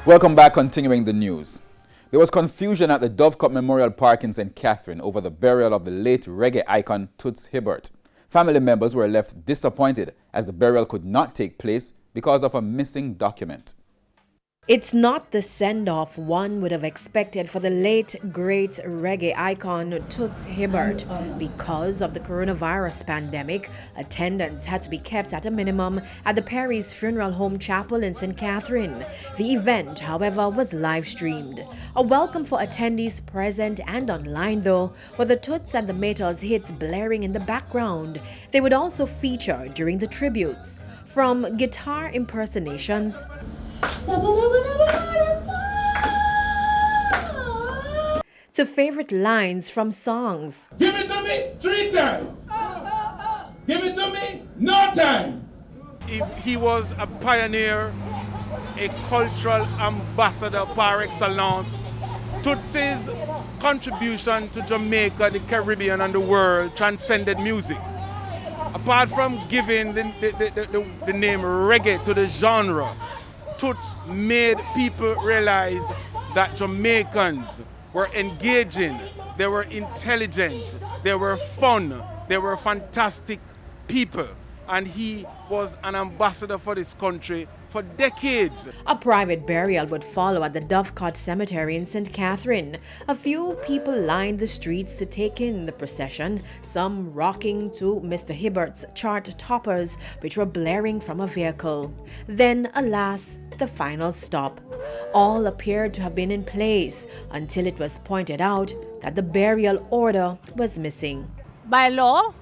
Welcome back, continuing the news. There was confusion at the Dovecote Memorial Park in St. Catherine over the burial of the late reggae icon Toots Hibbert. Family members were left disappointed as the burial could not take place because of a missing document. It's not the send-off one would have expected for the late, great reggae icon Toots Hibbert. Because of the coronavirus pandemic, attendance had to be kept at a minimum at the Perry's Funeral Home Chapel in St. Catherine. The event, however, was live-streamed. A welcome for attendees present and online, though, with the Toots and the Maytals hits blaring in the background. They would also feature during the tributes. From guitar impersonations to favorite lines from songs. Give it to me 3 times. Give it to me no time. He was a pioneer, a cultural ambassador par excellence. Toots's contribution to Jamaica, the Caribbean and the world transcended music. Apart from giving the name reggae to the genre, Toots made people realize that Jamaicans were engaging, they were intelligent, they were fun, they were fantastic people. And he was an ambassador for this country for decades. A private burial would follow at the Dovecote Cemetery in St. Catherine. A few people lined the streets to take in the procession, some rocking to Mr. Hibbert's chart toppers, which were blaring from a vehicle. Then, alas, the final stop. All appeared to have been in place until it was pointed out that the burial order was missing. By law,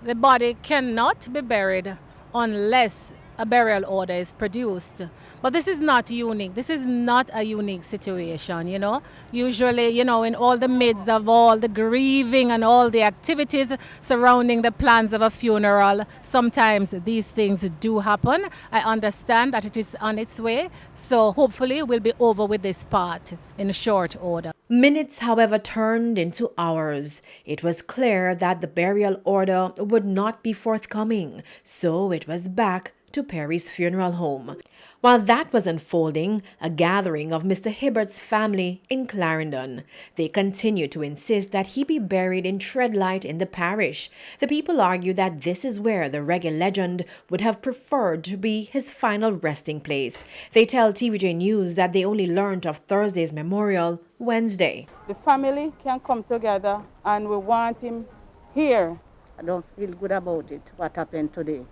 the body cannot be buried unless a burial order is produced. But this is not unique. This is not a unique situation, you know. Usually, you know, in all the midst of all the grieving and all the activities surrounding the plans of a funeral, sometimes these things do happen. I understand that it is on its way, so hopefully we'll be over with this part in short order. Minutes, however, turned into hours. It was clear that the burial order would not be forthcoming, so it was back to Perry's Funeral Home. While that was unfolding, a gathering of Mr. Hibbert's family in Clarendon. They continue to insist that he be buried in Treadlight in the parish. The people argue that this is where the reggae legend would have preferred to be his final resting place. They tell TVJ News that they only learned of Thursday's memorial Wednesday. The family can come together and we want him here. I don't feel good about it, what happened today.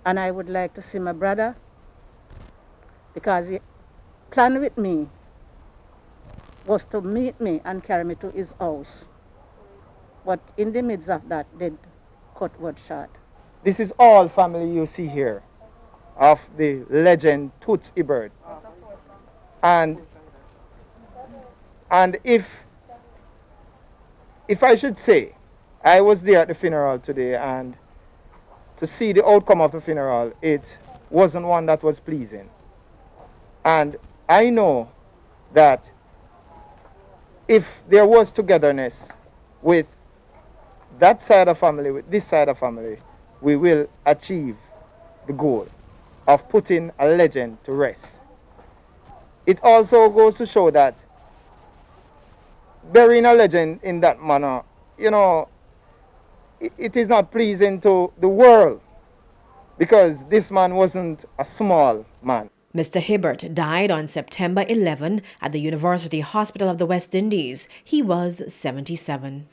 And I would like to see my brother because he planned with me was to meet me and carry me to his house. But in the midst of that, they cut word short. This is all family you see here of the legend Toots Hibbert. And if I should say, I was there at the funeral today, and to see the outcome of the funeral, it wasn't one that was pleasing. And I know that if there was togetherness with that side of family, with this side of family, we will achieve the goal of putting a legend to rest. It also goes to show that burying a legend in that manner, you know, it is not pleasing to the world because this man wasn't a small man. Mr. Hibbert died on September 11 at the University Hospital of the West Indies. He was 77.